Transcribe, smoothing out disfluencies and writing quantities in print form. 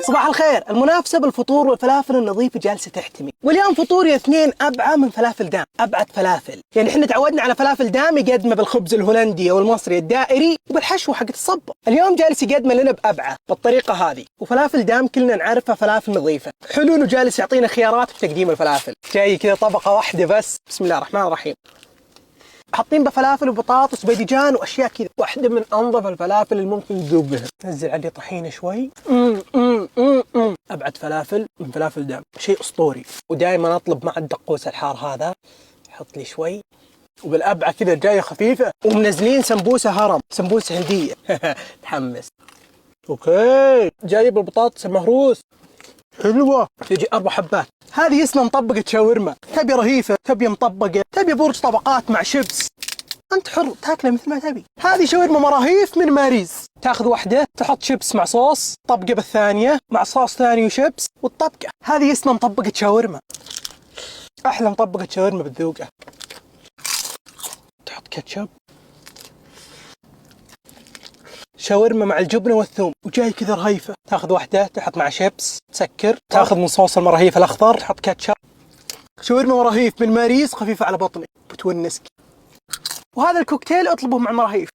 صباح الخير. المنافسة بالفطور والفلافل النظيفة جالسة تحتمي، واليوم فطوري اثنين أبعى من فلافل دام، أبعد فلافل. يعني احنا تعودنا على فلافل دام يقدمه بالخبز الهولندي أو المصري الدائري وبالحشوة حقت الصبة. اليوم جالس يقدمه لنا بأبعى بالطريقة هذه. وفلافل دام كلنا نعرفها فلافل نظيفة. حلو إنه جالس يعطينا خيارات في تقديم الفلافل. جاي كذا طبقة واحدة بس. بسم الله الرحمن الرحيم. حاطين بفلافل وبطاطس وباذنجان واشياء كذا. واحده من انظف الفلافل اللي ممكن تذوق بها. نزل عليه طحينه شوي. ابعد فلافل من فلافل دام، شيء اسطوري. ودائما اطلب مع الدقوس الحار هذا، حط لي شوي. وبالابعه كذا جايه خفيفه. ومنزلين سمبوسه هرم، سمبوسه هنديه. تحمس. اوكي، جايب البطاطس المهروس حلوة، تجي 4 حبات. هذه اسمها مطبقة شاورما. تبي رهيفة، تبي مطبقة، تبي برج طبقات مع شيبس، أنت حر تاكله مثل ما تبي. هذه شاورما مراهيف من ماريز. تاخذ واحدة تحط شيبس مع صوص، طبقة بالثانية مع صوص ثاني وشيبس، والطبقة هذه اسمها مطبقة شاورما. أحلى مطبقة شاورما بتذوقها. تحط كاتشب، شاورما مع الجبنة والثوم، وجاي كذا رهيفة. تاخذ واحدة تحط مع شيبس، تسكر، تاخذ من صوص المراهيف الأخضر، تحط كاتشب. شاورما مراهيف من ماريز، خفيفة على بطنك، بتونسك. وهذا الكوكتيل اطلبه مع مراهيف.